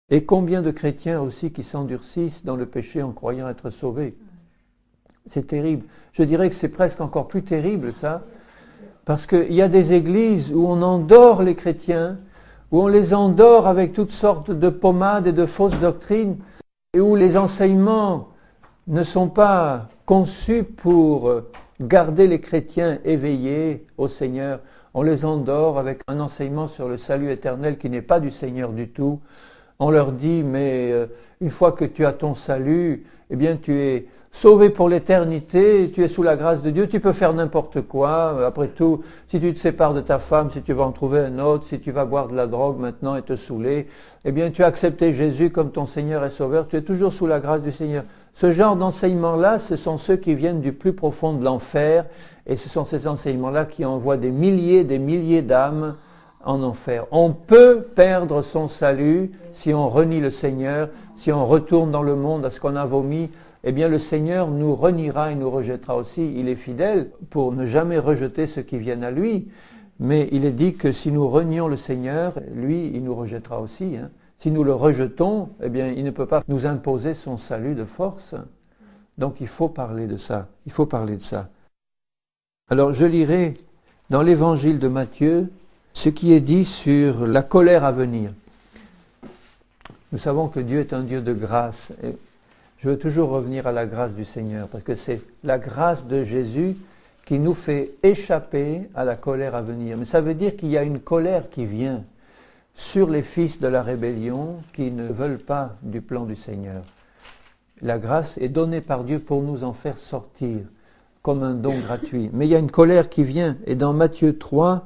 Et combien de chrétiens aussi qui s'endurcissent dans le péché en croyant être sauvés. C'est terrible. Je dirais que c'est presque encore plus terrible ça, parce qu'il y a des églises où on endort les chrétiens, où on les endort avec toutes sortes de pommades et de fausses doctrines, et où les enseignements ne sont pas conçus pour garder les chrétiens éveillés au Seigneur. On les endort avec un enseignement sur le salut éternel qui n'est pas du Seigneur du tout. On leur dit, mais une fois que tu as ton salut, eh bien tu es sauvé pour l'éternité, tu es sous la grâce de Dieu, tu peux faire n'importe quoi. Après tout, si tu te sépares de ta femme, si tu vas en trouver un autre, si tu vas boire de la drogue maintenant et te saouler, eh bien tu as accepté Jésus comme ton Seigneur et Sauveur, tu es toujours sous la grâce du Seigneur. Ce genre d'enseignement-là, ce sont ceux qui viennent du plus profond de l'enfer, et ce sont ces enseignements-là qui envoient des milliers d'âmes en enfer. On peut perdre son salut si on renie le Seigneur, si on retourne dans le monde à ce qu'on a vomi. Eh bien le Seigneur nous reniera et nous rejettera aussi. Il est fidèle pour ne jamais rejeter ceux qui viennent à lui. Mais il est dit que si nous renions le Seigneur, lui, il nous rejettera aussi. Si nous le rejetons, eh bien il ne peut pas nous imposer son salut de force. Donc il faut parler de ça. Il faut parler de ça. Alors je lirai dans l'évangile de Matthieu ce qui est dit sur la colère à venir. Nous savons que Dieu est un Dieu de grâce. Et je veux toujours revenir à la grâce du Seigneur, parce que c'est la grâce de Jésus qui nous fait échapper à la colère à venir. Mais ça veut dire qu'il y a une colère qui vient sur les fils de la rébellion qui ne veulent pas du plan du Seigneur. La grâce est donnée par Dieu pour nous en faire sortir, comme un don gratuit. Mais il y a une colère qui vient, et dans Matthieu 3,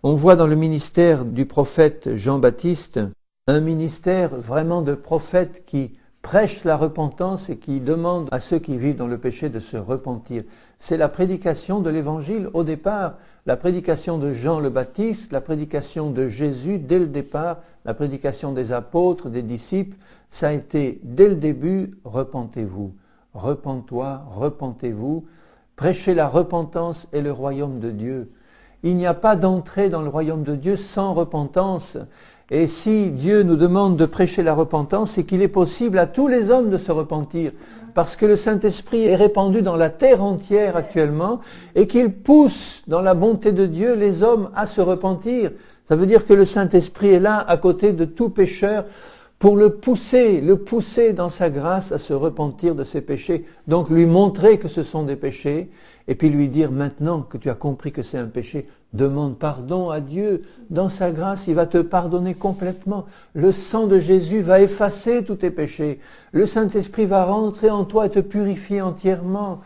on voit dans le ministère du prophète Jean-Baptiste, un ministère vraiment de prophète qui prêche la repentance et qui demande à ceux qui vivent dans le péché de se repentir. C'est la prédication de l'évangile au départ, la prédication de Jean le Baptiste, la prédication de Jésus dès le départ, la prédication des apôtres, des disciples, ça a été dès le début, repentez-vous, repens-toi, repentez-vous, prêchez la repentance et le royaume de Dieu. Il n'y a pas d'entrée dans le royaume de Dieu sans repentance. Et si Dieu nous demande de prêcher la repentance, c'est qu'il est possible à tous les hommes de se repentir. Parce que le Saint-Esprit est répandu dans la terre entière actuellement et qu'il pousse dans la bonté de Dieu les hommes à se repentir. Ça veut dire que le Saint-Esprit est là à côté de tout pécheur pour le pousser dans sa grâce à se repentir de ses péchés. Donc lui montrer que ce sont des péchés et puis lui dire maintenant que tu as compris que c'est un péché, demande pardon à Dieu. Dans sa grâce, il va te pardonner complètement. Le sang de Jésus va effacer tous tes péchés. Le Saint-Esprit va rentrer en toi et te purifier entièrement.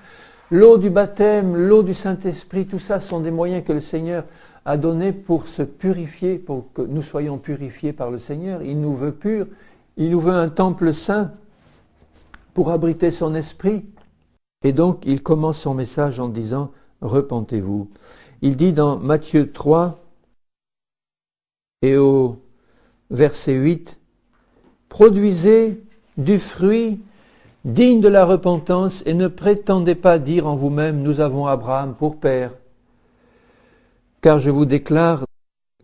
L'eau du baptême, l'eau du Saint-Esprit, tout ça sont des moyens que le Seigneur a donnés pour se purifier, pour que nous soyons purifiés par le Seigneur. Il nous veut purs. Il nous veut un temple saint pour abriter son esprit. Et donc, il commence son message en disant « Repentez-vous ». Il dit dans Matthieu 3 et au verset 8 « Produisez du fruit digne de la repentance et ne prétendez pas dire en vous-même « Nous avons Abraham pour père ». Car je vous déclare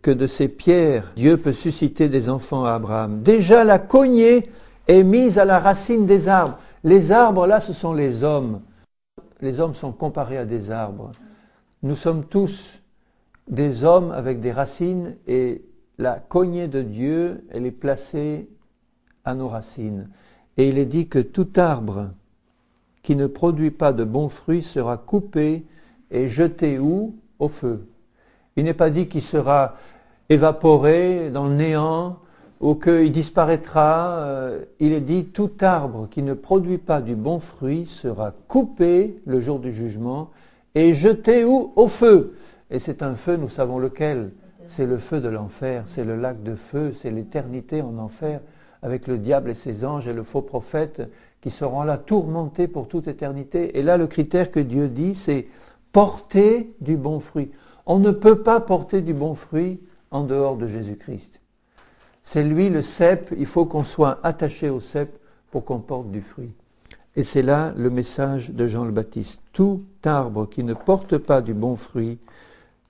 que de ces pierres, Dieu peut susciter des enfants à Abraham. Déjà la cognée est mise à la racine des arbres. Les arbres là, ce sont les hommes. Les hommes sont comparés à des arbres. Nous sommes tous des hommes avec des racines et la cognée de Dieu, elle est placée à nos racines. Et il est dit que tout arbre qui ne produit pas de bons fruits sera coupé et jeté où? Au feu. Il n'est pas dit qu'il sera évaporé dans le néant ou qu'il disparaîtra. Il est dit tout arbre qui ne produit pas du bon fruit sera coupé le jour du jugement et jeté où? Au feu. Et c'est un feu, nous savons lequel. C'est le feu de l'enfer, c'est le lac de feu, c'est l'éternité en enfer avec le diable et ses anges et le faux prophète qui seront là tourmentés pour toute éternité. Et là, le critère que Dieu dit, c'est porter du bon fruit. On ne peut pas porter du bon fruit en dehors de Jésus-Christ. C'est lui le cep, il faut qu'on soit attaché au cep pour qu'on porte du fruit. Et c'est là le message de Jean le Baptiste. Tout arbre qui ne porte pas du bon fruit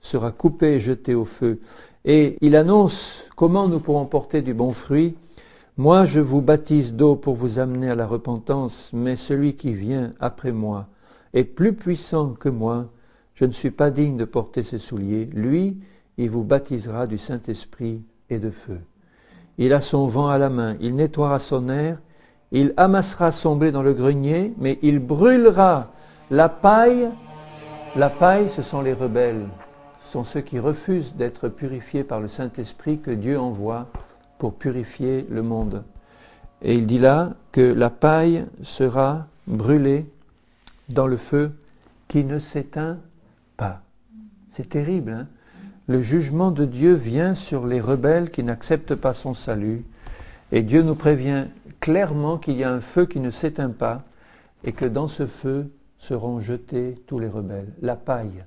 sera coupé et jeté au feu. Et il annonce comment nous pourrons porter du bon fruit. Moi, je vous baptise d'eau pour vous amener à la repentance, mais celui qui vient après moi est plus puissant que moi. Je ne suis pas digne de porter ses souliers. Lui, il vous baptisera du Saint-Esprit et de feu. Il a son vent à la main, il nettoiera son aire, il amassera son blé dans le grenier, mais il brûlera la paille. La paille, ce sont les rebelles, ce sont ceux qui refusent d'être purifiés par le Saint-Esprit que Dieu envoie pour purifier le monde. Et il dit là que la paille sera brûlée dans le feu qui ne s'éteint pas. C'est terrible, hein? Le jugement de Dieu vient sur les rebelles qui n'acceptent pas son salut. Et Dieu nous prévient clairement qu'il y a un feu qui ne s'éteint pas et que dans ce feu seront jetés tous les rebelles. La paille,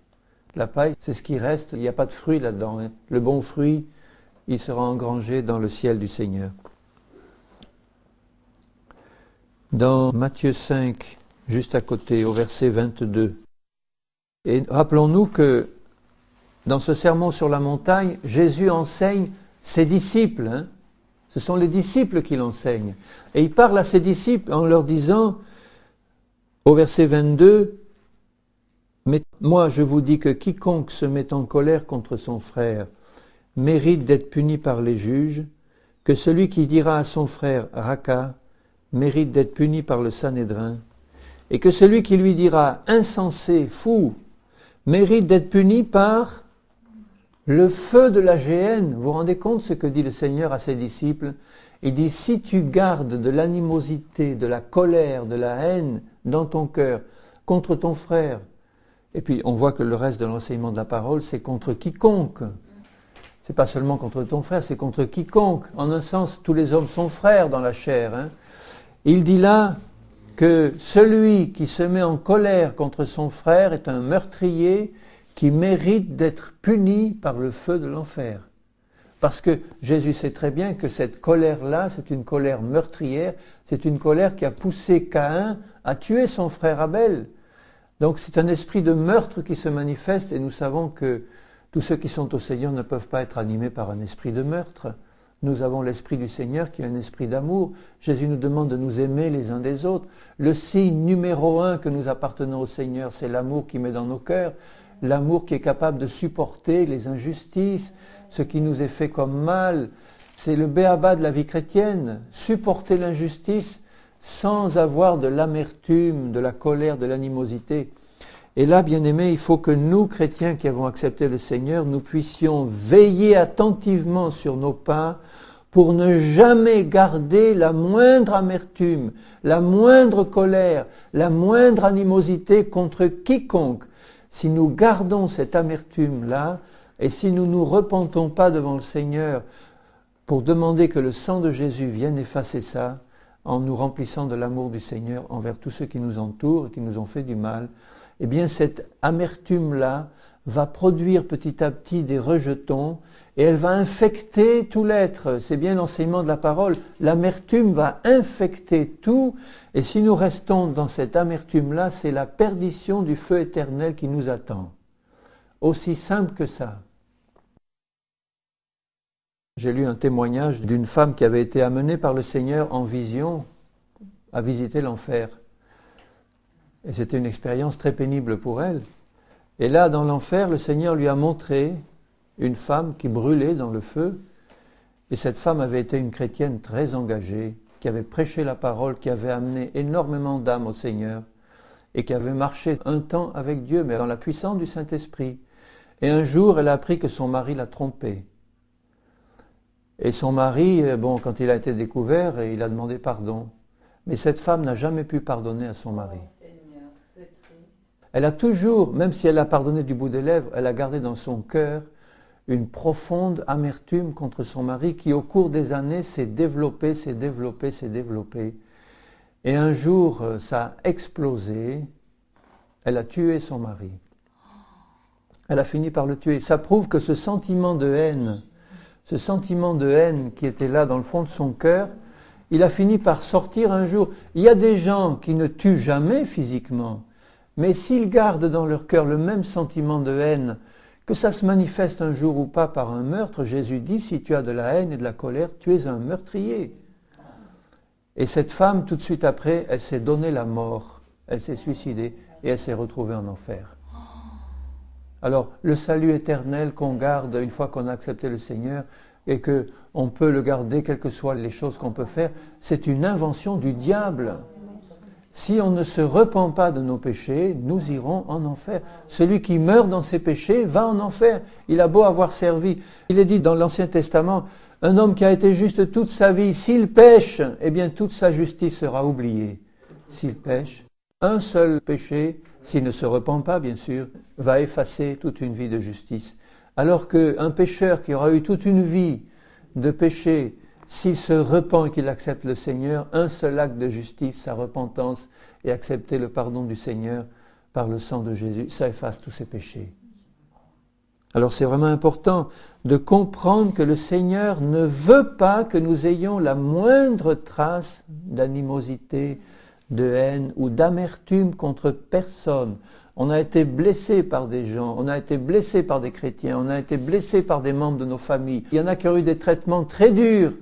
c'est ce qui reste, il n'y a pas de fruit là-dedans, hein. Le bon fruit, il sera engrangé dans le ciel du Seigneur. Dans Matthieu 5, juste à côté, au verset 22, et rappelons-nous que dans ce sermon sur la montagne, Jésus enseigne ses disciples, hein. Ce sont les disciples qui l'enseignent. Et il parle à ses disciples en leur disant, au verset 22, « Mais moi je vous dis que quiconque se met en colère contre son frère mérite d'être puni par les juges, que celui qui dira à son frère « Raka » mérite d'être puni par le Sanhédrin, et que celui qui lui dira « Insensé, fou » mérite d'être puni par le feu de la géhenne. Vous vous rendez compte ce que dit le Seigneur à ses disciples? Il dit, si tu gardes de l'animosité, de la colère, de la haine dans ton cœur contre ton frère, et puis on voit que le reste de l'enseignement de la parole, c'est contre quiconque. C'est pas seulement contre ton frère, c'est contre quiconque. En un sens, tous les hommes sont frères dans la chair, hein. Il dit là que celui qui se met en colère contre son frère est un meurtrier qui mérite d'être puni par le feu de l'enfer. Parce que Jésus sait très bien que cette colère-là, c'est une colère meurtrière, c'est une colère qui a poussé Caïn à tuer son frère Abel. Donc c'est un esprit de meurtre qui se manifeste et nous savons que tous ceux qui sont au Seigneur ne peuvent pas être animés par un esprit de meurtre. Nous avons l'esprit du Seigneur qui est un esprit d'amour. Jésus nous demande de nous aimer les uns des autres. Le signe numéro 1 que nous appartenons au Seigneur, c'est l'amour qui met dans nos cœurs. L'amour qui est capable de supporter les injustices, ce qui nous est fait comme mal. C'est le b.a.-ba de la vie chrétienne, supporter l'injustice sans avoir de l'amertume, de la colère, de l'animosité. Et là, bien-aimés, il faut que nous, chrétiens qui avons accepté le Seigneur, nous puissions veiller attentivement sur nos pas pour ne jamais garder la moindre amertume, la moindre colère, la moindre animosité contre quiconque. Si nous gardons cette amertume-là, et si nous ne nous repentons pas devant le Seigneur pour demander que le sang de Jésus vienne effacer ça, en nous remplissant de l'amour du Seigneur envers tous ceux qui nous entourent et qui nous ont fait du mal, eh bien cette amertume-là va produire petit à petit des rejetons et elle va infecter tout l'être. C'est bien l'enseignement de la parole. L'amertume va infecter tout et si nous restons dans cette amertume-là, c'est la perdition du feu éternel qui nous attend. Aussi simple que ça. J'ai lu un témoignage d'une femme qui avait été amenée par le Seigneur en vision à visiter l'enfer. Et c'était une expérience très pénible pour elle. Et là, dans l'enfer, le Seigneur lui a montré une femme qui brûlait dans le feu. Et cette femme avait été une chrétienne très engagée, qui avait prêché la parole, qui avait amené énormément d'âmes au Seigneur, et qui avait marché un temps avec Dieu, mais dans la puissance du Saint-Esprit. Et un jour, elle a appris que son mari l'a trompée. Et son mari, quand il a été découvert, il a demandé pardon. Mais cette femme n'a jamais pu pardonner à son mari. Elle a toujours, même si elle a pardonné du bout des lèvres, elle a gardé dans son cœur une profonde amertume contre son mari qui, au cours des années, s'est développée. Et un jour, ça a explosé. Elle a tué son mari. Elle a fini par le tuer. Ça prouve que ce sentiment de haine qui était là dans le fond de son cœur, il a fini par sortir un jour. Il y a des gens qui ne tuent jamais physiquement, mais s'ils gardent dans leur cœur le même sentiment de haine, que ça se manifeste un jour ou pas par un meurtre, Jésus dit, si tu as de la haine et de la colère, tu es un meurtrier. Et cette femme, tout de suite après, elle s'est donné la mort. Elle s'est suicidée et elle s'est retrouvée en enfer. Alors, le salut éternel qu'on garde une fois qu'on a accepté le Seigneur et qu'on peut le garder, quelles que soient les choses qu'on peut faire, c'est une invention du diable. Si on ne se repent pas de nos péchés, nous irons en enfer. Celui qui meurt dans ses péchés va en enfer. Il a beau avoir servi. Il est dit dans l'Ancien Testament, un homme qui a été juste toute sa vie, s'il pêche, eh bien toute sa justice sera oubliée. S'il pêche, un seul péché, s'il ne se repent pas, bien sûr, va effacer toute une vie de justice. Alors qu'un pécheur qui aura eu toute une vie de péché, s'il se repent et qu'il accepte le Seigneur, un seul acte de justice, sa repentance et accepter le pardon du Seigneur par le sang de Jésus, ça efface tous ses péchés. Alors c'est vraiment important de comprendre que le Seigneur ne veut pas que nous ayons la moindre trace d'animosité, de haine ou d'amertume contre personne. On a été blessé par des gens, on a été blessé par des chrétiens, on a été blessé par des membres de nos familles. Il y en a qui ont eu des traitements très durs.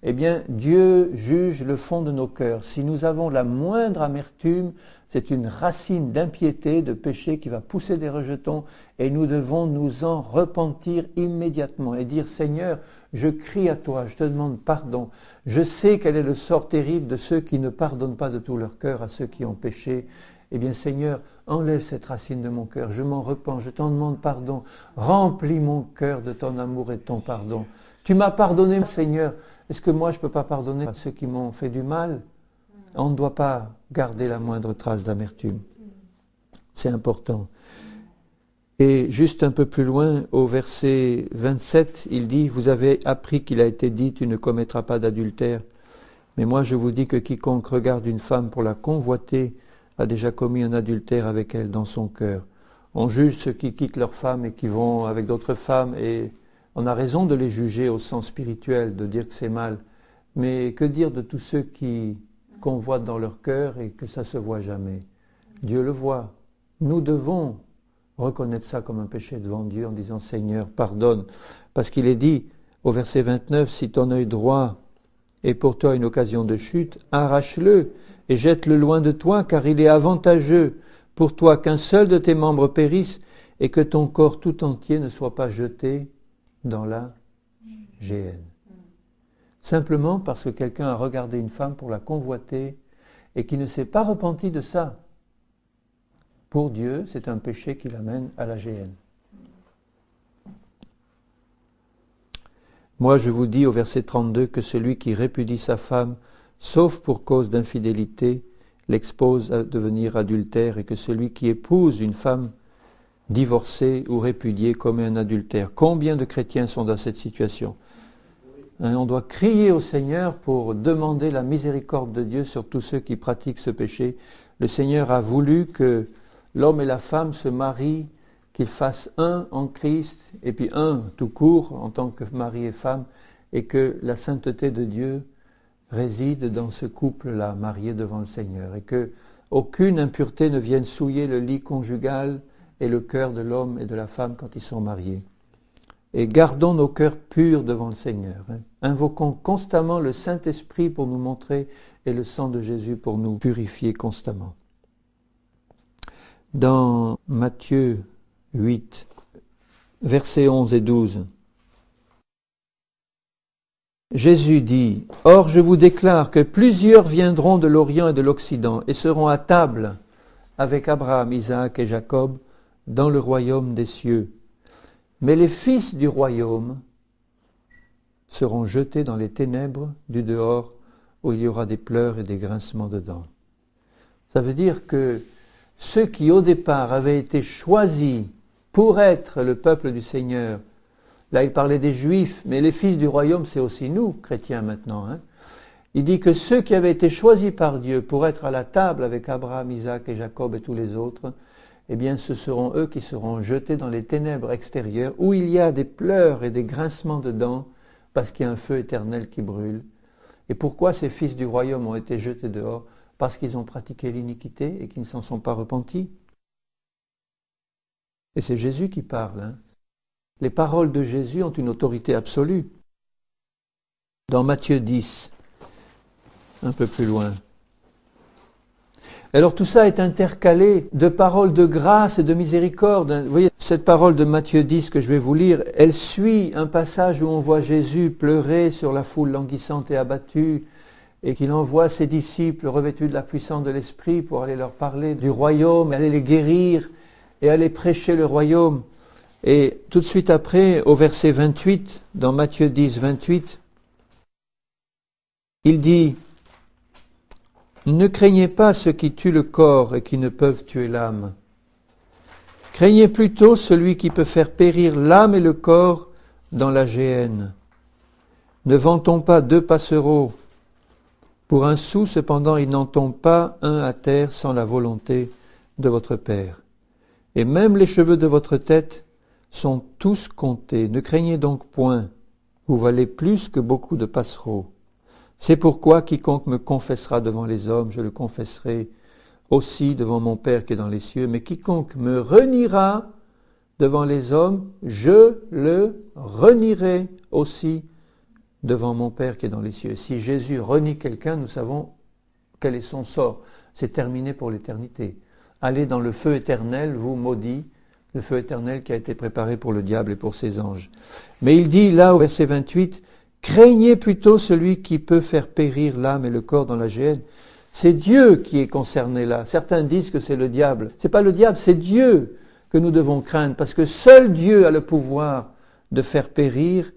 Eh bien, Dieu juge le fond de nos cœurs. Si nous avons la moindre amertume, c'est une racine d'impiété, de péché qui va pousser des rejetons et nous devons nous en repentir immédiatement et dire « Seigneur, je crie à toi, je te demande pardon. Je sais quel est le sort terrible de ceux qui ne pardonnent pas de tout leur cœur à ceux qui ont péché. Eh bien Seigneur, enlève cette racine de mon cœur, je m'en repens, je t'en demande pardon. Remplis mon cœur de ton amour et de ton pardon. Tu m'as pardonné, Seigneur. Est-ce que moi je ne peux pas pardonner à ceux qui m'ont fait du mal ? On ne doit pas garder la moindre trace d'amertume. C'est important. Et juste un peu plus loin, au verset 27, il dit « Vous avez appris qu'il a été dit, tu ne commettras pas d'adultère. Mais moi je vous dis que quiconque regarde une femme pour la convoiter a déjà commis un adultère avec elle dans son cœur. » On juge ceux qui quittent leur femme et qui vont avec d'autres femmes et on a raison de les juger au sens spirituel, de dire que c'est mal. Mais que dire de tous ceux qui convoitent dans leur cœur et que ça ne se voit jamais ? Dieu le voit. Nous devons reconnaître ça comme un péché devant Dieu en disant « Seigneur, pardonne ». Parce qu'il est dit au verset 29, « Si ton œil droit est pour toi une occasion de chute, arrache-le et jette-le loin de toi, car il est avantageux pour toi qu'un seul de tes membres périsse et que ton corps tout entier ne soit pas jeté dans la géhenne. » Simplement parce que quelqu'un a regardé une femme pour la convoiter et qui ne s'est pas repenti de ça. Pour Dieu, c'est un péché qui l'amène à la géhenne. Moi, je vous dis au verset 32 que celui qui répudie sa femme, sauf pour cause d'infidélité, l'expose à devenir adultère et que celui qui épouse une femme divorcée ou répudiée commet un adultère. Combien de chrétiens sont dans cette situation ? On doit crier au Seigneur pour demander la miséricorde de Dieu sur tous ceux qui pratiquent ce péché. Le Seigneur a voulu que l'homme et la femme se marient, qu'ils fassent un en Christ, et puis un tout court en tant que mari et femme, et que la sainteté de Dieu réside dans ce couple-là, marié devant le Seigneur, et que aucune impureté ne vienne souiller le lit conjugal et le cœur de l'homme et de la femme quand ils sont mariés. Et gardons nos cœurs purs devant le Seigneur. Invoquons constamment le Saint-Esprit pour nous montrer et le sang de Jésus pour nous purifier constamment. Dans Matthieu 8, versets 11 et 12, Jésus dit « Or je vous déclare que plusieurs viendront de l'Orient et de l'Occident et seront à table avec Abraham, Isaac et Jacob dans le royaume des cieux. Mais les fils du royaume seront jetés dans les ténèbres du dehors où il y aura des pleurs et des grincements de dents. » Ça veut dire que ceux qui au départ avaient été choisis pour être le peuple du Seigneur, là il parlait des Juifs, mais les fils du royaume c'est aussi nous, chrétiens maintenant. Il dit que ceux qui avaient été choisis par Dieu pour être à la table avec Abraham, Isaac et Jacob et tous les autres, eh bien ce seront eux qui seront jetés dans les ténèbres extérieures où il y a des pleurs et des grincements de dents parce qu'il y a un feu éternel qui brûle. Et pourquoi ces fils du royaume ont été jetés dehors ? Parce qu'ils ont pratiqué l'iniquité et qu'ils ne s'en sont pas repentis. Et c'est Jésus qui parle. Les paroles de Jésus ont une autorité absolue. Dans Matthieu 10, un peu plus loin. Alors tout ça est intercalé de paroles de grâce et de miséricorde. Vous voyez, cette parole de Matthieu 10 que je vais vous lire, elle suit un passage où on voit Jésus pleurer sur la foule languissante et abattue, et qu'il envoie ses disciples revêtus de la puissance de l'Esprit pour aller leur parler du royaume, aller les guérir et aller prêcher le royaume. Et tout de suite après, au verset 28, dans Matthieu 10, 28, il dit « Ne craignez pas ceux qui tuent le corps et qui ne peuvent tuer l'âme. Craignez plutôt celui qui peut faire périr l'âme et le corps dans la géhenne. Ne vend-on pas 2 passereaux? Pour 1 sou, cependant, il n'en tombe pas un à terre sans la volonté de votre Père. Et même les cheveux de votre tête sont tous comptés. Ne craignez donc point, vous valez plus que beaucoup de passereaux. C'est pourquoi quiconque me confessera devant les hommes, je le confesserai aussi devant mon Père qui est dans les cieux. Mais quiconque me reniera devant les hommes, je le renierai aussi devant mon Père qui est dans les cieux. Si Jésus renie quelqu'un, nous savons quel est son sort. C'est terminé pour l'éternité. Allez dans le feu éternel, vous maudits, le feu éternel qui a été préparé pour le diable et pour ses anges. Mais il dit là au verset 28, « Craignez plutôt celui qui peut faire périr l'âme et le corps dans la géhenne. » C'est Dieu qui est concerné là. Certains disent que c'est le diable. Ce n'est pas le diable, c'est Dieu que nous devons craindre, parce que seul Dieu a le pouvoir de faire périr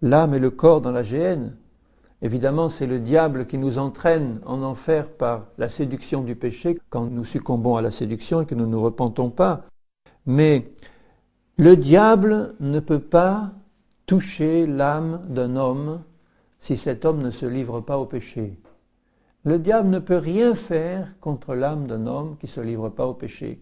l'âme et le corps dans la géhenne. Évidemment, c'est le diable qui nous entraîne en enfer par la séduction du péché, quand nous succombons à la séduction et que nous ne nous repentons pas. Mais le diable ne peut pas toucher l'âme d'un homme si cet homme ne se livre pas au péché. Le diable ne peut rien faire contre l'âme d'un homme qui ne se livre pas au péché.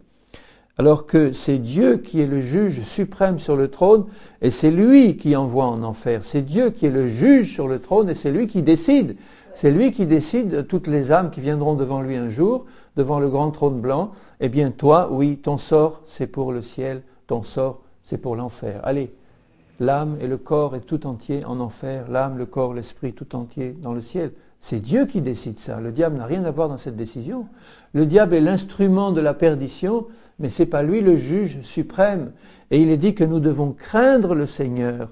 Alors que c'est Dieu qui est le juge suprême sur le trône et c'est lui qui envoie en enfer. C'est Dieu qui est le juge sur le trône et c'est lui qui décide. C'est lui qui décide de toutes les âmes qui viendront devant lui un jour, devant le grand trône blanc. Eh bien toi, oui, ton sort c'est pour le ciel, ton sort c'est pour l'enfer. Allez, l'âme et le corps est tout entier en enfer, l'âme, le corps, l'esprit tout entier dans le ciel. C'est Dieu qui décide ça. Le diable n'a rien à voir dans cette décision. Le diable est l'instrument de la perdition, mais ce n'est pas lui le juge suprême. Et il est dit que nous devons craindre le Seigneur.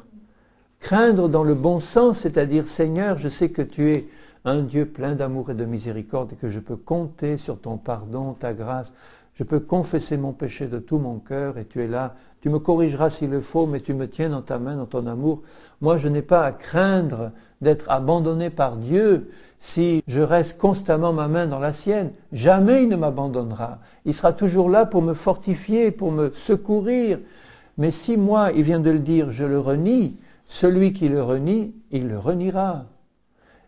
Craindre dans le bon sens, c'est-à-dire, Seigneur, je sais que tu es un Dieu plein d'amour et de miséricorde et que je peux compter sur ton pardon, ta grâce. Je peux confesser mon péché de tout mon cœur et tu es là. Tu me corrigeras s'il le faut, mais tu me tiens dans ta main, dans ton amour. Moi, je n'ai pas à craindre d'être abandonné par Dieu si je reste constamment ma main dans la sienne. Jamais il ne m'abandonnera. Il sera toujours là pour me fortifier, pour me secourir. Mais si moi, il vient de le dire, je le renie, celui qui le renie, il le reniera.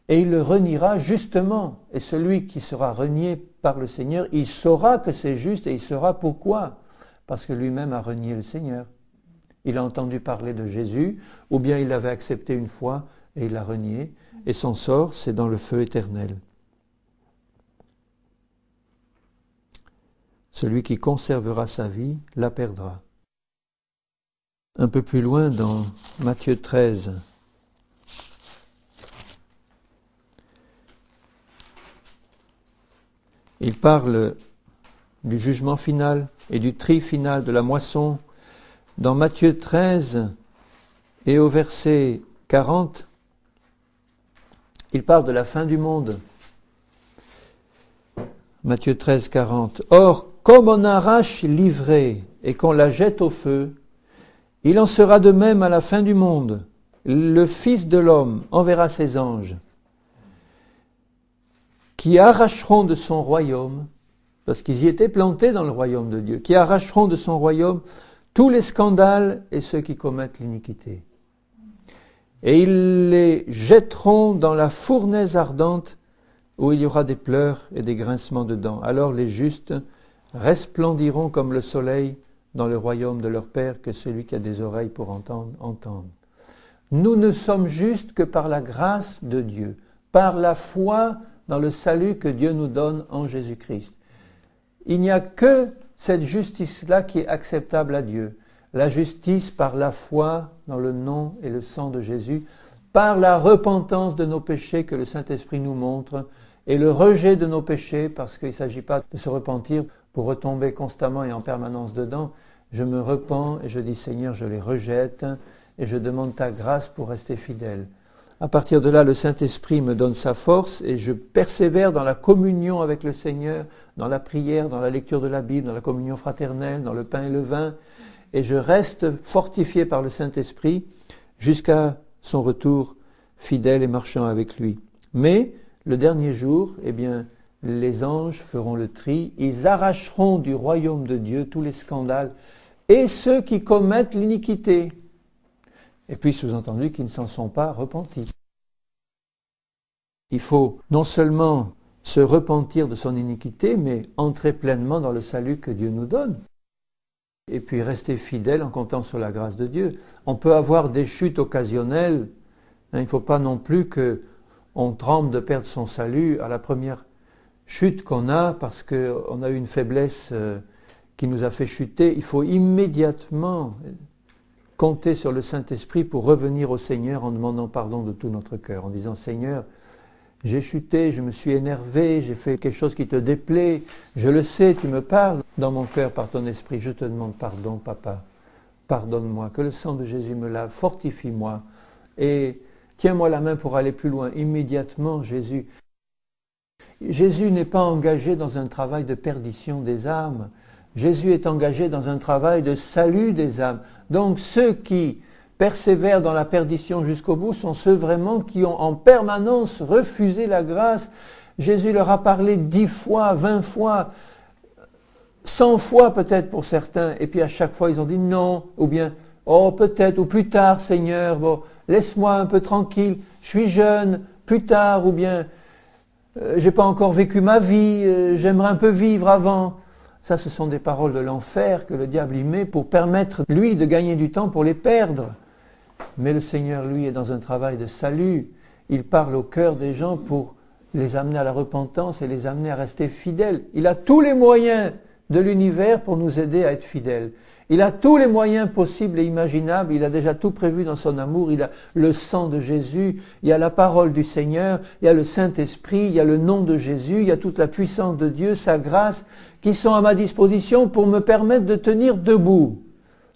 Et il le reniera justement. Et celui qui sera renié par le Seigneur, il saura que c'est juste et il saura pourquoi. Parce que lui-même a renié le Seigneur. Il a entendu parler de Jésus, ou bien il l'avait accepté une fois et il l'a renié. Et son sort, c'est dans le feu éternel. Celui qui conservera sa vie la perdra. Un peu plus loin dans Matthieu 13, il parle du jugement final et du tri final de la moisson. Dans Matthieu 13 et au verset 40, il parle de la fin du monde. Matthieu 13, 40. Or, comme on arrache l'ivrée et qu'on la jette au feu, il en sera de même à la fin du monde. Le Fils de l'homme enverra ses anges qui arracheront de son royaume, parce qu'ils y étaient plantés dans le royaume de Dieu, qui arracheront de son royaume tous les scandales et ceux qui commettent l'iniquité. Et ils les jetteront dans la fournaise ardente où il y aura des pleurs et des grincements de dents. Alors les justes resplendiront comme le soleil dans le royaume de leur Père, que celui qui a des oreilles pour entendre, entende. Nous ne sommes justes que par la grâce de Dieu, par la foi dans le salut que Dieu nous donne en Jésus-Christ. Il n'y a que cette justice-là qui est acceptable à Dieu. La justice par la foi dans le nom et le sang de Jésus, par la repentance de nos péchés que le Saint-Esprit nous montre, et le rejet de nos péchés, parce qu'il ne s'agit pas de se repentir pour retomber constamment et en permanence dedans. Je me repens et je dis Seigneur, je les rejette et je demande ta grâce pour rester fidèle. À partir de là, le Saint-Esprit me donne sa force et je persévère dans la communion avec le Seigneur, dans la prière, dans la lecture de la Bible, dans la communion fraternelle, dans le pain et le vin. Et je reste fortifié par le Saint-Esprit jusqu'à son retour fidèle et marchant avec lui. Mais le dernier jour, eh bien, les anges feront le tri, ils arracheront du royaume de Dieu tous les scandales et ceux qui commettent l'iniquité. Et puis sous-entendu qui ne s'en sont pas repentis. Il faut non seulement se repentir de son iniquité, mais entrer pleinement dans le salut que Dieu nous donne. Et puis rester fidèle en comptant sur la grâce de Dieu. On peut avoir des chutes occasionnelles. Il ne faut pas non plus qu'on tremble de perdre son salut à la première chute qu'on a parce qu'on a eu une faiblesse qui nous a fait chuter. Il faut immédiatement compter sur le Saint-Esprit pour revenir au Seigneur en demandant pardon de tout notre cœur, en disant Seigneur, j'ai chuté, je me suis énervé, j'ai fait quelque chose qui te déplaît, je le sais, tu me parles dans mon cœur par ton esprit, je te demande pardon, papa, pardonne-moi, que le sang de Jésus me lave, fortifie-moi et tiens-moi la main pour aller plus loin. Immédiatement, Jésus n'est pas engagé dans un travail de perdition des âmes, Jésus est engagé dans un travail de salut des âmes. Donc ceux qui persévèrent dans la perdition jusqu'au bout sont ceux vraiment qui ont en permanence refusé la grâce. Jésus leur a parlé 10 fois, 20 fois, 100 fois peut-être pour certains, et puis à chaque fois ils ont dit non, ou bien oh peut-être, ou plus tard Seigneur, bon, laisse-moi un peu tranquille, je suis jeune, plus tard, ou bien j'ai pas encore vécu ma vie, j'aimerais un peu vivre avant. Ça, ce sont des paroles de l'enfer que le diable y met pour permettre, lui, de gagner du temps pour les perdre. Mais le Seigneur, lui, est dans un travail de salut. Il parle au cœur des gens pour les amener à la repentance et les amener à rester fidèles. Il a tous les moyens de l'univers pour nous aider à être fidèles. Il a tous les moyens possibles et imaginables. Il a déjà tout prévu dans son amour. Il a le sang de Jésus, il y a la parole du Seigneur, il y a le Saint-Esprit, il y a le nom de Jésus, il y a toute la puissance de Dieu, sa grâce, qui sont à ma disposition pour me permettre de tenir debout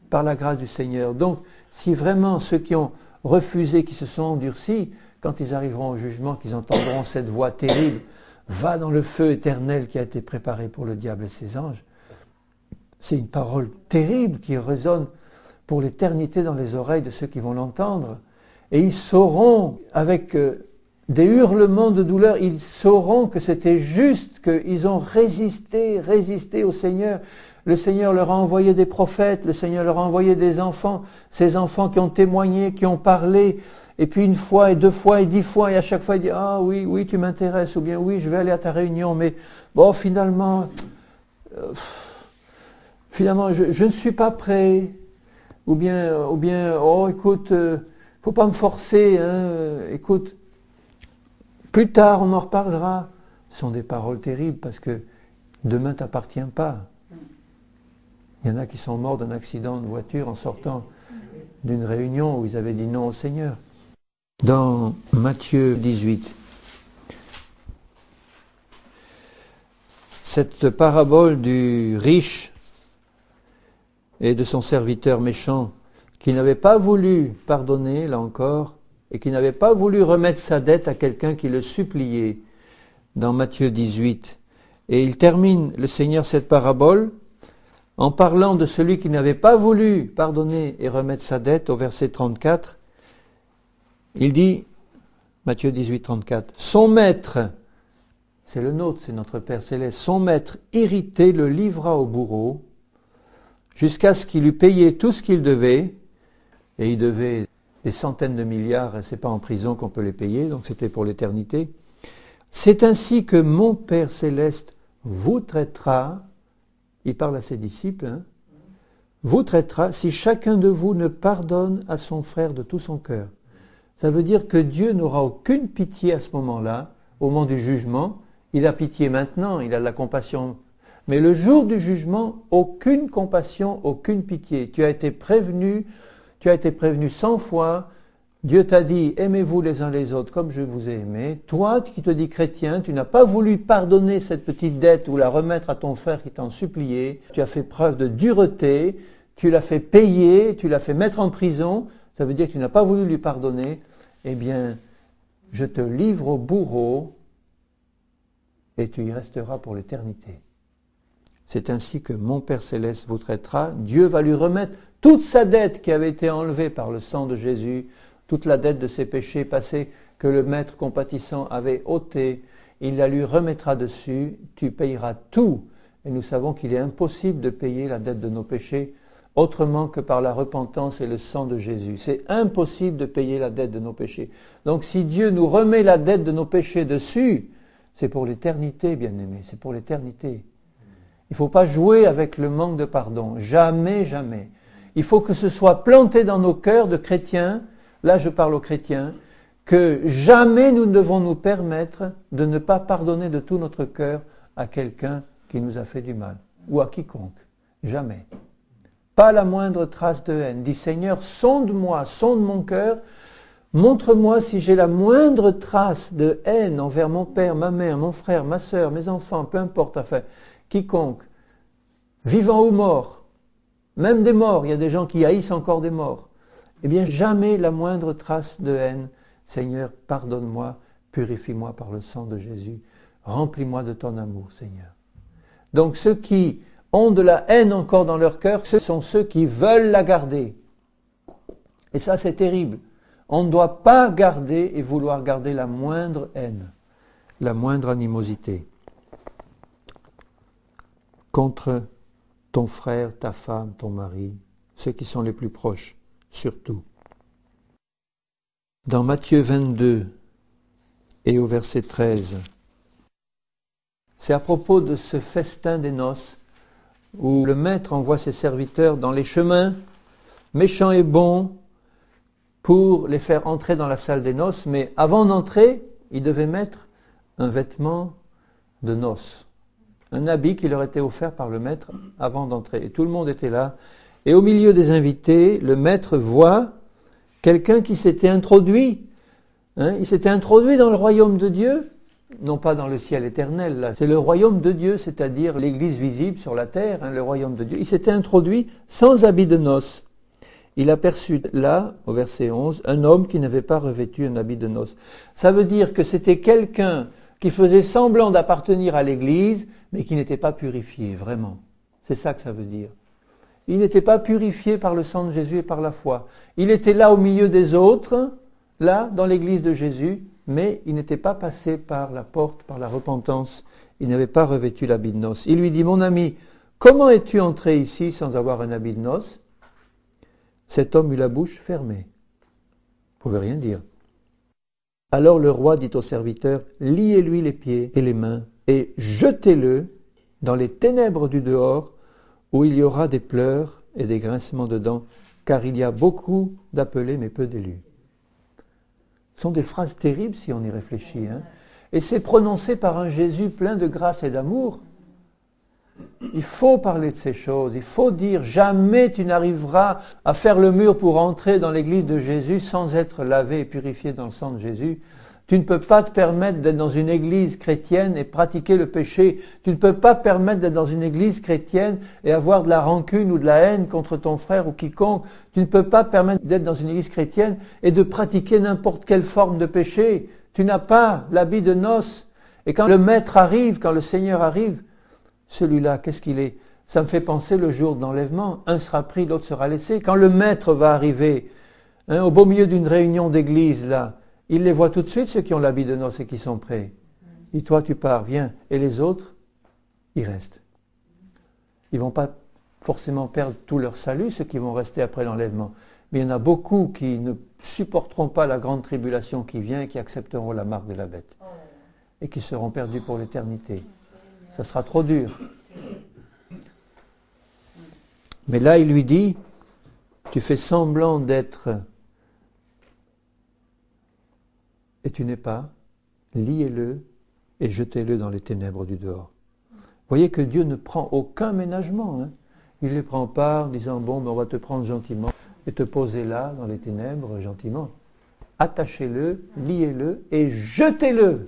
par la grâce du Seigneur. Donc, si vraiment ceux qui ont refusé, qui se sont endurcis, quand ils arriveront au jugement, qu'ils entendront cette voix terrible, va dans le feu éternel qui a été préparé pour le diable et ses anges. C'est une parole terrible qui résonne pour l'éternité dans les oreilles de ceux qui vont l'entendre. Et ils sauront, avec des hurlements de douleur, ils sauront que c'était juste, qu'ils ont résisté au Seigneur. Le Seigneur leur a envoyé des prophètes, le Seigneur leur a envoyé des enfants, ces enfants qui ont témoigné, qui ont parlé, et puis une fois et 2 fois et 10 fois, et à chaque fois il dit « Ah oui, oui, tu m'intéresses » ou bien « Oui, je vais aller à ta réunion, mais bon, finalement, je ne suis pas prêt. » Ou bien « Oh, écoute, faut pas me forcer, hein, écoute, plus tard on en reparlera. » Ce sont des paroles terribles parce que demain ne t'appartient pas. Il y en a qui sont morts d'un accident de voiture en sortant d'une réunion où ils avaient dit non au Seigneur. Dans Matthieu 18, cette parabole du riche et de son serviteur méchant qui n'avait pas voulu pardonner, là encore, et qui n'avait pas voulu remettre sa dette à quelqu'un qui le suppliait, dans Matthieu 18. Et il termine, le Seigneur, cette parabole en parlant de celui qui n'avait pas voulu pardonner et remettre sa dette, au verset 34, il dit, Matthieu 18, 34, « Son maître, c'est le nôtre, c'est notre Père Céleste, son maître irrité le livra au bourreau, jusqu'à ce qu'il eût payé tout ce qu'il devait, et il devait des centaines de milliards, et ce n'est pas en prison qu'on peut les payer, donc c'était pour l'éternité. C'est ainsi que mon Père Céleste vous traitera, il parle à ses disciples, hein, vous traitera si chacun de vous ne pardonne à son frère de tout son cœur. Ça veut dire que Dieu n'aura aucune pitié à ce moment-là, au moment du jugement. Il a pitié maintenant, il a de la compassion. Mais le jour du jugement, aucune compassion, aucune pitié. Tu as été prévenu 100 fois, Dieu t'a dit, aimez-vous les uns les autres comme je vous ai aimé. Toi qui te dis chrétien, tu n'as pas voulu pardonner cette petite dette ou la remettre à ton frère qui t'en suppliait. Tu as fait preuve de dureté, tu l'as fait payer, tu l'as fait mettre en prison. Ça veut dire que tu n'as pas voulu lui pardonner. Eh bien, je te livre au bourreau et tu y resteras pour l'éternité. C'est ainsi que mon Père Céleste vous traitera. Dieu va lui remettre toute sa dette qui avait été enlevée par le sang de Jésus, toute la dette de ses péchés passés que le Maître compatissant avait ôté. Il la lui remettra dessus, tu payeras tout. Et nous savons qu'il est impossible de payer la dette de nos péchés autrement que par la repentance et le sang de Jésus. C'est impossible de payer la dette de nos péchés. Donc si Dieu nous remet la dette de nos péchés dessus, c'est pour l'éternité, bien-aimés, c'est pour l'éternité. Il ne faut pas jouer avec le manque de pardon, jamais, jamais. Il faut que ce soit planté dans nos cœurs de chrétiens, là je parle aux chrétiens, que jamais nous ne devons nous permettre de ne pas pardonner de tout notre cœur à quelqu'un qui nous a fait du mal, ou à quiconque, jamais. Pas la moindre trace de haine. Dis Seigneur, sonde-moi, sonde mon cœur, montre-moi si j'ai la moindre trace de haine envers mon père, ma mère, mon frère, ma sœur, mes enfants, peu importe, enfin, quiconque, vivant ou mort, même des morts, il y a des gens qui haïssent encore des morts. Eh bien, jamais la moindre trace de haine. Seigneur, pardonne-moi, purifie-moi par le sang de Jésus, remplis-moi de ton amour, Seigneur. Donc ceux qui ont de la haine encore dans leur cœur, ce sont ceux qui veulent la garder. Et ça, c'est terrible. On ne doit pas garder et vouloir garder la moindre haine, la moindre animosité contre ton frère, ta femme, ton mari, ceux qui sont les plus proches, surtout. Dans Matthieu 22 et au verset 13, c'est à propos de ce festin des noces où le maître envoie ses serviteurs dans les chemins, méchants et bons, pour les faire entrer dans la salle des noces, mais avant d'entrer, ils devaient mettre un vêtement de noces, un habit qui leur était offert par le maître avant d'entrer. Et tout le monde était là. Et au milieu des invités, le maître voit quelqu'un qui s'était introduit. Il s'était introduit dans le royaume de Dieu, non pas dans le ciel éternel, là. C'est le royaume de Dieu, c'est-à-dire l'église visible sur la terre, le royaume de Dieu. Il s'était introduit sans habit de noces. Il aperçut là, au verset 11, un homme qui n'avait pas revêtu un habit de noces. Ça veut dire que c'était quelqu'un qui faisait semblant d'appartenir à l'église, mais qui n'était pas purifié, vraiment. C'est ça que ça veut dire. Il n'était pas purifié par le sang de Jésus et par la foi. Il était là au milieu des autres, là, dans l'église de Jésus, mais il n'était pas passé par la porte, par la repentance. Il n'avait pas revêtu l'habit de noces. Il lui dit, mon ami, comment es-tu entré ici sans avoir un habit de noces? Cet homme eut la bouche fermée. Il ne pouvait rien dire. Alors le roi dit au serviteur, liez-lui les pieds et les mains et jetez-le dans les ténèbres du dehors où il y aura des pleurs et des grincements de dents, car il y a beaucoup d'appelés mais peu d'élus. Ce sont des phrases terribles si on y réfléchit. Et c'est prononcé par un Jésus plein de grâce et d'amour. Il faut parler de ces choses, il faut dire jamais tu n'arriveras à faire le mur pour entrer dans l'église de Jésus sans être lavé et purifié dans le sang de Jésus. Tu ne peux pas te permettre d'être dans une église chrétienne et pratiquer le péché. Tu ne peux pas permettre d'être dans une église chrétienne et avoir de la rancune ou de la haine contre ton frère ou quiconque. Tu ne peux pas permettre d'être dans une église chrétienne et de pratiquer n'importe quelle forme de péché. Tu n'as pas l'habit de noces. Et quand le Maître arrive, quand le Seigneur arrive, celui-là, qu'est-ce qu'il est? Ça me fait penser le jour de l'enlèvement. Un sera pris, l'autre sera laissé. Quand le Maître va arriver, au beau milieu d'une réunion d'église, là, il les voit tout de suite, ceux qui ont l'habit de noces et qui sont prêts. Et toi, tu pars, viens. Et les autres, ils restent. Ils ne vont pas forcément perdre tout leur salut, ceux qui vont rester après l'enlèvement. Mais il y en a beaucoup qui ne supporteront pas la grande tribulation qui vient et qui accepteront la marque de la bête. Et qui seront perdus pour l'éternité. Ça sera trop dur. Mais là, il lui dit, tu fais semblant d'être et tu n'es pas, liez-le et jetez-le dans les ténèbres du dehors. Vous voyez que Dieu ne prend aucun ménagement. Il ne les prend pas en disant, bon, ben on va te prendre gentiment et te poser là, dans les ténèbres, gentiment. attachez-le, liez-le et jetez-le.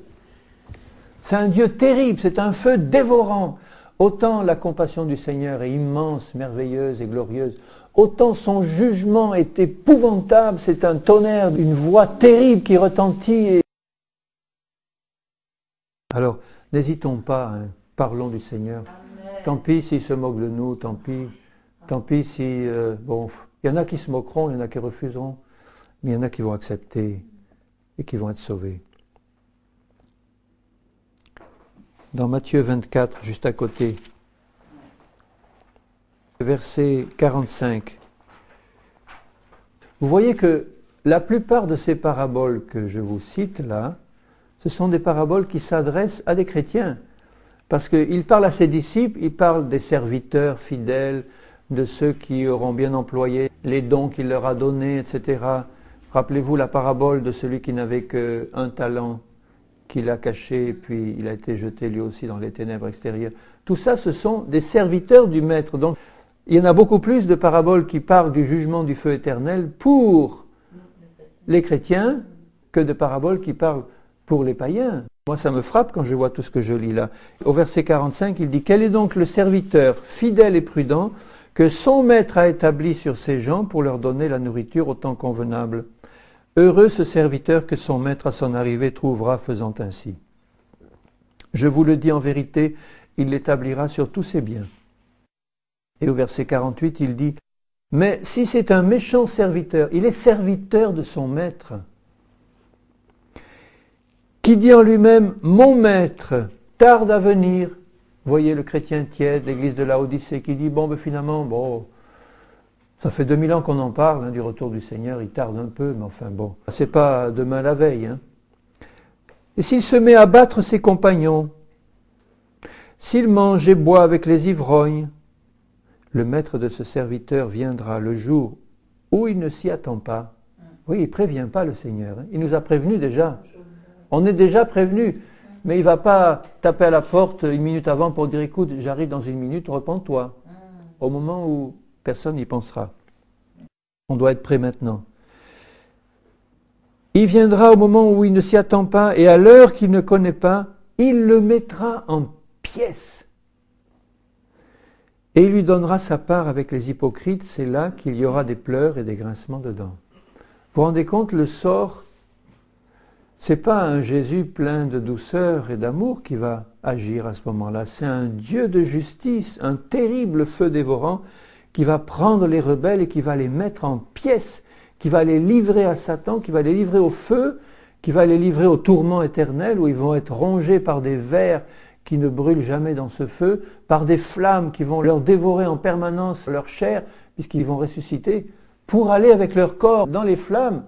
C'est un Dieu terrible, c'est un feu dévorant. Autant la compassion du Seigneur est immense, merveilleuse et glorieuse, autant son jugement est épouvantable, c'est un tonnerre, une voix terrible qui retentit. Alors, n'hésitons pas, hein, parlons du Seigneur. Amen. Tant pis s'il se moque de nous, tant pis si... bon, il y en a qui se moqueront, il y en a qui refuseront, mais il y en a qui vont accepter et qui vont être sauvés. Dans Matthieu 24, juste à côté, verset 45. Vous voyez que la plupart de ces paraboles que je vous cite là, ce sont des paraboles qui s'adressent à des chrétiens. Parce qu'il parle à ses disciples, il parle des serviteurs fidèles, de ceux qui auront bien employé les dons qu'il leur a donnés, etc. Rappelez-vous la parabole de celui qui n'avait qu'un talent, qu'il a caché, puis il a été jeté lui aussi dans les ténèbres extérieures. Tout ça, ce sont des serviteurs du Maître. Donc, il y en a beaucoup plus de paraboles qui parlent du jugement du feu éternel pour les chrétiens que de paraboles qui parlent pour les païens. Moi, ça me frappe quand je vois tout ce que je lis là. Au verset 45, il dit « Quel est donc le serviteur fidèle et prudent que son maître a établi sur ses gens pour leur donner la nourriture au temps convenable ? Heureux ce serviteur que son maître à son arrivée trouvera faisant ainsi. Je vous le dis en vérité, il l'établira sur tous ses biens. » Et au verset 48, il dit « Mais si c'est un méchant serviteur, il est serviteur de son maître, qui dit en lui-même « Mon maître tarde à venir ». Voyez le chrétien tiède, l'église de Laodicée, qui dit « Bon, ben finalement, bon... ça fait 2000 ans qu'on en parle, hein, du retour du Seigneur, il tarde un peu, mais enfin bon, c'est pas demain la veille. Hein. Et s'il se met à battre ses compagnons, s'il mange et boit avec les ivrognes, le maître de ce serviteur viendra le jour où il ne s'y attend pas. Oui, il ne prévient pas le Seigneur, hein. Il nous a prévenus déjà. On est déjà prévenus, mais il ne va pas taper à la porte une minute avant pour dire « Écoute, j'arrive dans une minute, repens-toi ». Au moment où personne n'y pensera. On doit être prêt maintenant. Il viendra au moment où il ne s'y attend pas et à l'heure qu'il ne connaît pas, il le mettra en pièces. Et il lui donnera sa part avec les hypocrites, c'est là qu'il y aura des pleurs et des grincements de dents. Vous vous rendez compte, le sort, ce n'est pas un Jésus plein de douceur et d'amour qui va agir à ce moment-là, c'est un Dieu de justice, un terrible feu dévorant qui va prendre les rebelles et qui va les mettre en pièces, qui va les livrer à Satan, qui va les livrer au feu, qui va les livrer au tourment éternel où ils vont être rongés par des vers qui ne brûlent jamais dans ce feu, par des flammes qui vont leur dévorer en permanence leur chair, puisqu'ils vont ressusciter, pour aller avec leur corps dans les flammes.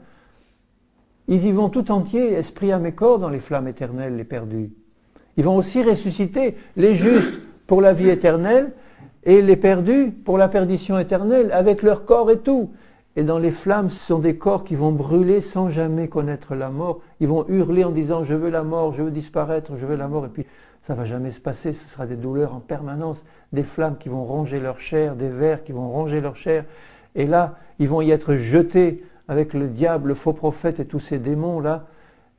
Ils y vont tout entiers, esprit, âme et corps, dans les flammes éternelles, les perdus. Ils vont aussi ressusciter les justes pour la vie éternelle, et les perdus pour la perdition éternelle, avec leur corps et tout. Et dans les flammes, ce sont des corps qui vont brûler sans jamais connaître la mort. Ils vont hurler en disant « je veux la mort, je veux disparaître, je veux la mort ». Et puis ça ne va jamais se passer, ce sera des douleurs en permanence, des flammes qui vont ronger leur chair, des vers qui vont ronger leur chair. Et là, ils vont y être jetés avec le diable, le faux prophète et tous ces démons-là.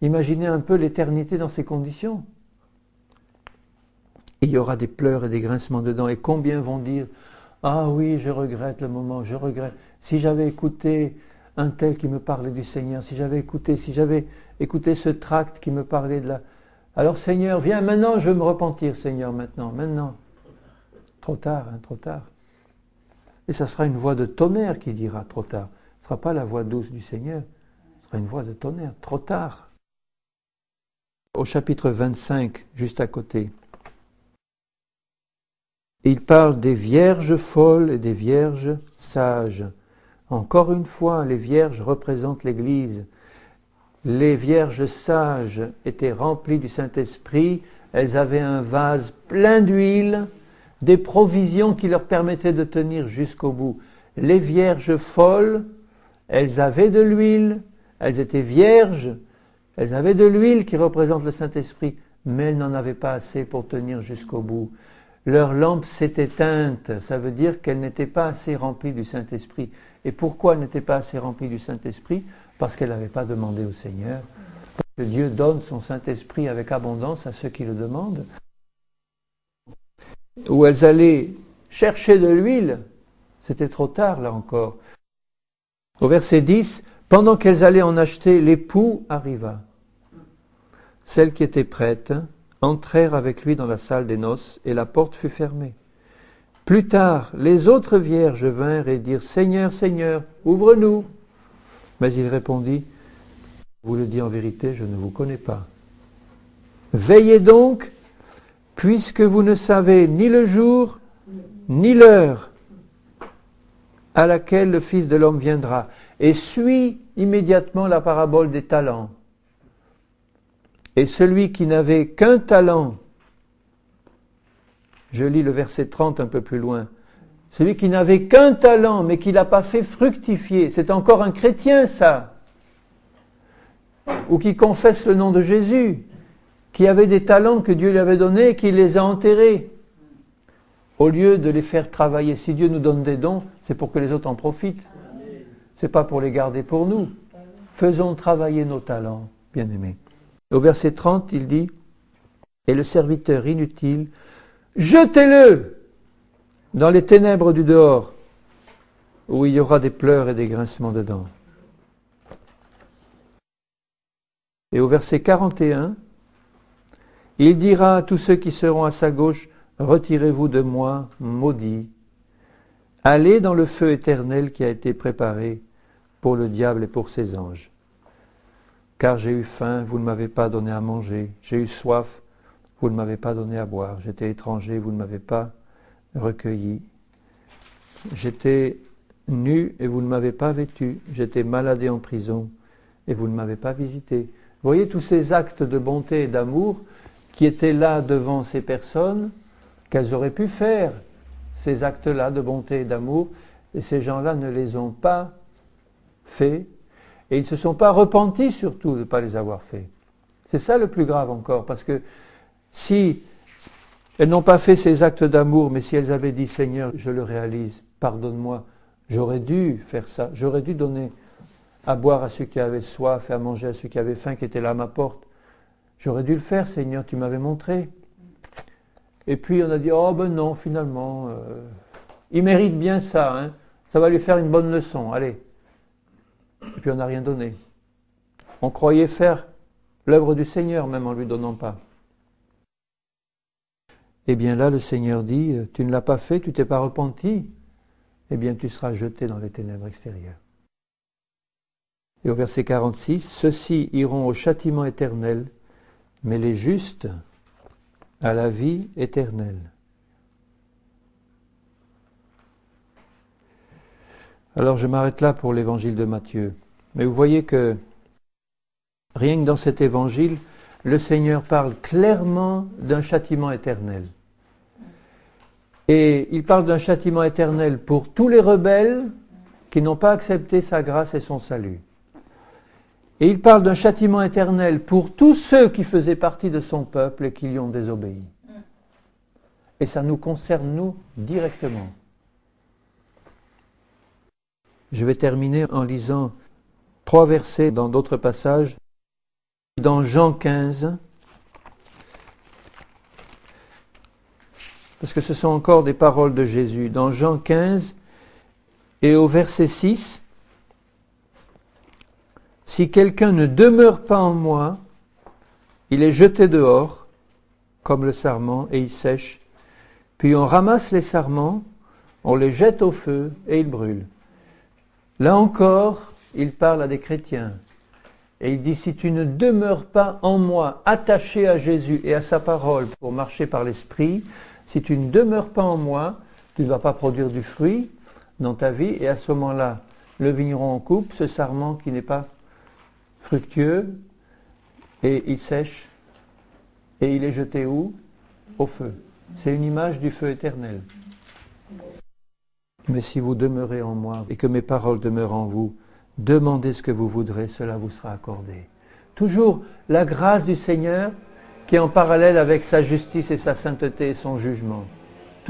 Imaginez un peu l'éternité dans ces conditions. Il y aura des pleurs et des grincements de dents. Et combien vont dire « Ah oui, je regrette le moment, je regrette. Si j'avais écouté un tel qui me parlait du Seigneur, si j'avais écouté ce tract qui me parlait de la... Alors Seigneur, viens maintenant, je veux me repentir, Seigneur, maintenant. Trop tard, hein, trop tard. Et ça sera une voix de tonnerre qui dira trop tard. Ce ne sera pas la voix douce du Seigneur, ce sera une voix de tonnerre, trop tard. Au chapitre 25, juste à côté, il parle des vierges folles et des vierges sages. Encore une fois, les vierges représentent l'Église. Les vierges sages étaient remplies du Saint-Esprit, elles avaient un vase plein d'huile, des provisions qui leur permettaient de tenir jusqu'au bout. Les vierges folles, elles avaient de l'huile, elles étaient vierges, elles avaient de l'huile qui représente le Saint-Esprit, mais elles n'en avaient pas assez pour tenir jusqu'au bout. Leur lampe s'est éteinte, ça veut dire qu'elles n'étaient pas assez remplies du Saint-Esprit. Et pourquoi elles n'étaient pas assez remplies du Saint-Esprit ? parce qu'elle n'avait pas demandé au Seigneur. Que Dieu donne son Saint-Esprit avec abondance à ceux qui le demandent. Où elles allaient chercher de l'huile, c'était trop tard là encore. Au verset 10, pendant qu'elles allaient en acheter, l'époux arriva. Celles qui étaient prêtes entrèrent avec lui dans la salle des noces et la porte fut fermée. Plus tard, les autres vierges vinrent et dirent « Seigneur, Seigneur, ouvre-nous » Mais il répondit « Je vous le dis en vérité, je ne vous connais pas. Veillez donc, puisque vous ne savez ni le jour, ni l'heure à laquelle le Fils de l'homme viendra. » Et suit immédiatement la parabole des talents. Et celui qui n'avait qu'un talent, je lis le verset 30 un peu plus loin, celui qui n'avait qu'un talent, mais qui ne l'a pas fait fructifier, c'est encore un chrétien ça, ou qui confesse le nom de Jésus, qui avait des talents que Dieu lui avait donnés et qui les a enterrés, au lieu de les faire travailler. Si Dieu nous donne des dons, c'est pour que les autres en profitent, ce n'est pas pour les garder pour nous. Faisons travailler nos talents, bien-aimés. Au verset 30, il dit, « Et le serviteur inutile, jetez-le dans les ténèbres du dehors, où il y aura des pleurs et des grincements de dents. » Et au verset 41, il dira à tous ceux qui seront à sa gauche, « Retirez-vous de moi, maudits, allez dans le feu éternel qui a été préparé pour le diable et pour ses anges. Car j'ai eu faim, vous ne m'avez pas donné à manger. J'ai eu soif, vous ne m'avez pas donné à boire. J'étais étranger, vous ne m'avez pas recueilli. J'étais nu et vous ne m'avez pas vêtu. J'étais malade et en prison et vous ne m'avez pas visité. » Vous voyez tous ces actes de bonté et d'amour qui étaient là devant ces personnes, qu'elles auraient pu faire, ces actes-là de bonté et d'amour, et ces gens-là ne les ont pas faits. Et ils ne se sont pas repentis surtout de ne pas les avoir faits. C'est ça le plus grave encore, parce que si elles n'ont pas fait ces actes d'amour, mais si elles avaient dit « Seigneur, je le réalise, pardonne-moi, j'aurais dû faire ça, j'aurais dû donner à boire à ceux qui avaient soif et à manger à ceux qui avaient faim, qui étaient là à ma porte. J'aurais dû le faire, Seigneur, tu m'avais montré. » Et puis on a dit « Oh ben non, finalement, il mérite bien ça, hein, ça va lui faire une bonne leçon, allez. » Et puis on n'a rien donné. On croyait faire l'œuvre du Seigneur, même en ne lui donnant pas. Eh bien là, le Seigneur dit, tu ne l'as pas fait, tu ne t'es pas repenti, eh bien tu seras jeté dans les ténèbres extérieures. Et au verset 46, ceux-ci iront au châtiment éternel, mais les justes à la vie éternelle. Alors je m'arrête là pour l'évangile de Matthieu. Mais vous voyez que rien que dans cet évangile, le Seigneur parle clairement d'un châtiment éternel. Et il parle d'un châtiment éternel pour tous les rebelles qui n'ont pas accepté sa grâce et son salut. Et il parle d'un châtiment éternel pour tous ceux qui faisaient partie de son peuple et qui lui ont désobéi. Et ça nous concerne, nous, directement. Je vais terminer en lisant 3 versets dans d'autres passages. Dans Jean 15, parce que ce sont encore des paroles de Jésus. Dans Jean 15 et au verset 6, « Si quelqu'un ne demeure pas en moi, il est jeté dehors, comme le sarment, et il sèche. Puis on ramasse les sarments, on les jette au feu et ils brûlent. » Là encore, il parle à des chrétiens. Et il dit, si tu ne demeures pas en moi, attaché à Jésus et à sa parole pour marcher par l'Esprit, si tu ne demeures pas en moi, tu ne vas pas produire du fruit dans ta vie. Et à ce moment-là, le vigneron en coupe, ce sarment qui n'est pas fructueux, et il sèche. Et il est jeté où? Au feu. C'est une image du feu éternel. Mais si vous demeurez en moi et que mes paroles demeurent en vous, demandez ce que vous voudrez, cela vous sera accordé. Toujours la grâce du Seigneur qui est en parallèle avec sa justice et sa sainteté et son jugement.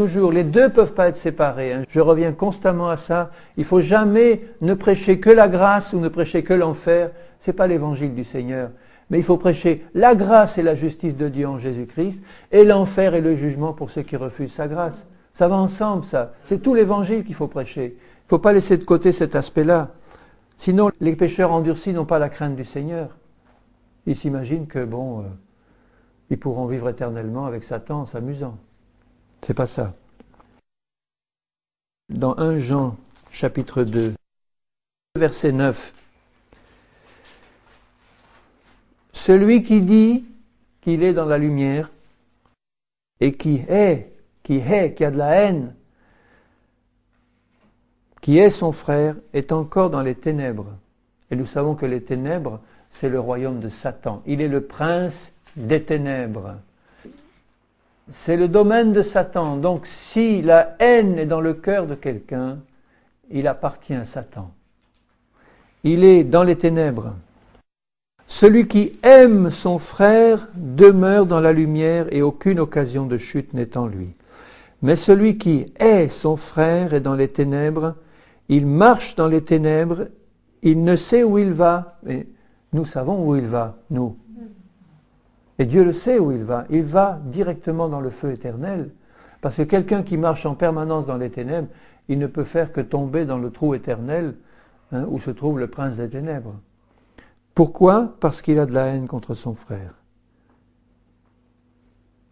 Toujours, les deux ne peuvent pas être séparés. Hein. Je reviens constamment à ça. Il ne faut jamais ne prêcher que la grâce ou ne prêcher que l'enfer. Ce n'est pas l'évangile du Seigneur. Mais il faut prêcher la grâce et la justice de Dieu en Jésus-Christ et l'enfer et le jugement pour ceux qui refusent sa grâce. Ça va ensemble, ça. C'est tout l'évangile qu'il faut prêcher. Il ne faut pas laisser de côté cet aspect-là. Sinon, les pécheurs endurcis n'ont pas la crainte du Seigneur. Ils s'imaginent que, ils pourront vivre éternellement avec Satan en s'amusant. C'est pas ça. Dans 1 Jean, chapitre 2, verset 9, celui qui dit qu'il est dans la lumière et qui a de la haine, qui est son frère, est encore dans les ténèbres. Et nous savons que les ténèbres, c'est le royaume de Satan. Il est le prince des ténèbres. C'est le domaine de Satan. Donc si la haine est dans le cœur de quelqu'un, il appartient à Satan. Il est dans les ténèbres. Celui qui aime son frère demeure dans la lumière et aucune occasion de chute n'est en lui. Mais celui qui hait son frère est dans les ténèbres, il marche dans les ténèbres, il ne sait où il va. Mais nous savons où il va, nous. Et Dieu le sait où il va. Il va directement dans le feu éternel. Parce que quelqu'un qui marche en permanence dans les ténèbres, il ne peut faire que tomber dans le trou éternel où se trouve le prince des ténèbres. Pourquoi ? Parce qu'il a de la haine contre son frère.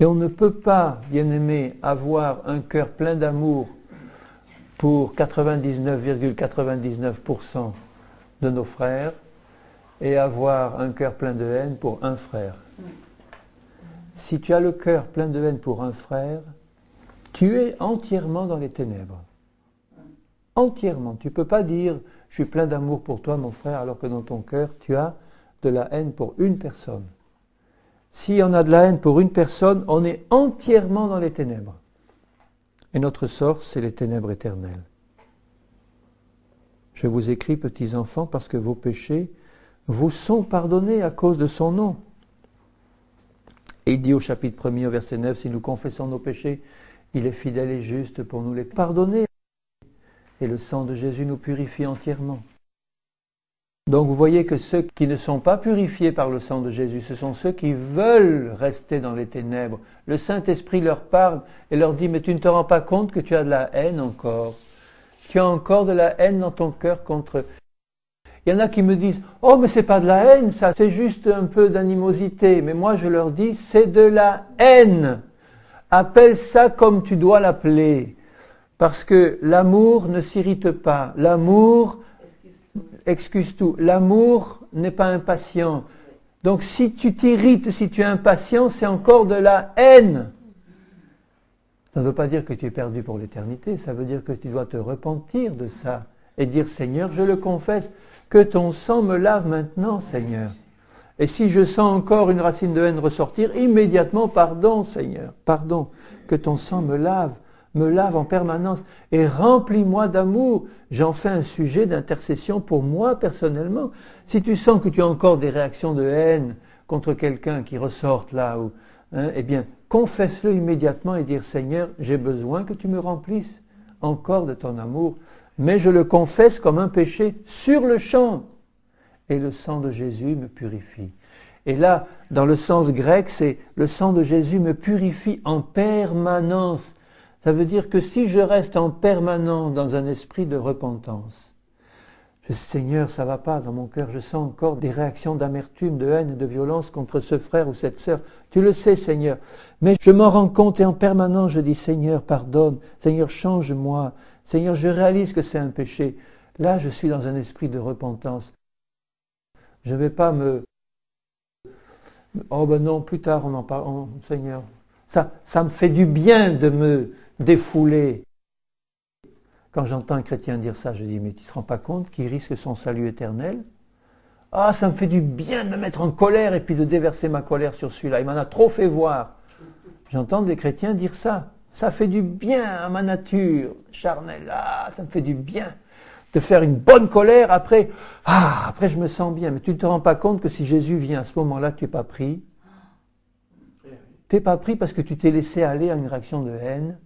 Et on ne peut pas, bien-aimé, avoir un cœur plein d'amour pour 99,99% de nos frères et avoir un cœur plein de haine pour un frère. Si tu as le cœur plein de haine pour un frère, tu es entièrement dans les ténèbres. Entièrement. Tu ne peux pas dire « je suis plein d'amour pour toi, mon frère », alors que dans ton cœur, tu as de la haine pour une personne. Si on a de la haine pour une personne, on est entièrement dans les ténèbres. Et notre sort, c'est les ténèbres éternelles. Je vous écris, petits enfants, parce que vos péchés vous sont pardonnés à cause de son nom. Et il dit au chapitre 1er, au verset 9, si nous confessons nos péchés, il est fidèle et juste pour nous les pardonner. Et le sang de Jésus nous purifie entièrement. Donc vous voyez que ceux qui ne sont pas purifiés par le sang de Jésus, ce sont ceux qui veulent rester dans les ténèbres. Le Saint-Esprit leur parle et leur dit, mais tu ne te rends pas compte que tu as de la haine encore. Tu as encore de la haine dans ton cœur contre... Il y en a qui me disent, oh mais c'est pas de la haine ça, c'est juste un peu d'animosité. Mais moi je leur dis, c'est de la haine. Appelle ça comme tu dois l'appeler. Parce que l'amour ne s'irrite pas. L'amour... excuse tout. L'amour n'est pas impatient. Donc si tu t'irrites, si tu es impatient, c'est encore de la haine. Ça ne veut pas dire que tu es perdu pour l'éternité, ça veut dire que tu dois te repentir de ça et dire Seigneur, je le confesse, que ton sang me lave maintenant, Seigneur. Et si je sens encore une racine de haine ressortir, immédiatement, pardon, Seigneur, pardon, que ton sang me lave en permanence et remplis-moi d'amour. J'en fais un sujet d'intercession pour moi personnellement. Si tu sens que tu as encore des réactions de haine contre quelqu'un qui ressortent là, eh bien, confesse-le immédiatement et dire Seigneur, j'ai besoin que tu me remplisses encore de ton amour, mais je le confesse comme un péché sur le champ. Et le sang de Jésus me purifie. Et là, dans le sens grec, c'est le sang de Jésus me purifie en permanence. Ça veut dire que si je reste en permanence dans un esprit de repentance, Seigneur, ça ne va pas dans mon cœur, je sens encore des réactions d'amertume, de haine et de violence contre ce frère ou cette sœur. Tu le sais, Seigneur. Mais je m'en rends compte et en permanence, je dis, Seigneur, pardonne. Seigneur, change-moi. Seigneur, je réalise que c'est un péché. Là, je suis dans un esprit de repentance. Je ne vais pas me... Oh ben non, plus tard on en parle. Oh, Seigneur, ça me fait du bien de me défouler. Quand j'entends un chrétien dire ça, je dis, mais tu ne te rends pas compte qu'il risque son salut éternel? Ah, ça me fait du bien de me mettre en colère et puis de déverser ma colère sur celui-là. Il m'en a trop fait voir. J'entends des chrétiens dire ça. Ça fait du bien à ma nature charnelle. Ah, ça me fait du bien de faire une bonne colère. Après je me sens bien. Mais tu ne te rends pas compte que si Jésus vient à ce moment-là, tu n'es pas pris. Tu n'es pas pris parce que tu t'es laissé aller à une réaction de haine.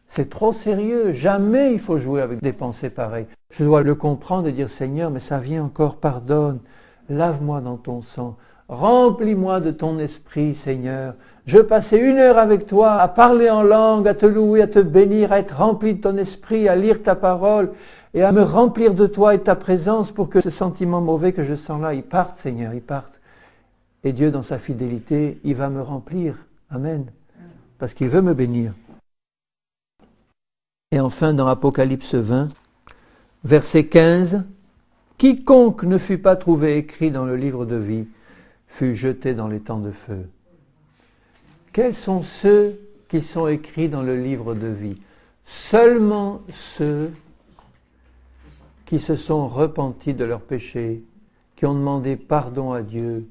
C'est trop sérieux. Jamais il faut jouer avec des pensées pareilles. Je dois le comprendre et dire, Seigneur, mais ça vient encore, pardonne. Lave-moi dans ton sang. Remplis-moi de ton esprit, Seigneur. Je veux passer 1 heure avec toi, à parler en langue, à te louer, à te bénir, à être rempli de ton esprit, à lire ta parole et à me remplir de toi et de ta présence pour que ce sentiment mauvais que je sens là, il parte, Seigneur, il parte. Et Dieu, dans sa fidélité, il va me remplir. Amen. Parce qu'il veut me bénir. Et enfin, dans Apocalypse 20, verset 15, « Quiconque ne fut pas trouvé écrit dans le livre de vie fut jeté dans les temps de feu. » Quels sont ceux qui sont écrits dans le livre de vie? Seulement ceux qui se sont repentis de leurs péchés, qui ont demandé pardon à Dieu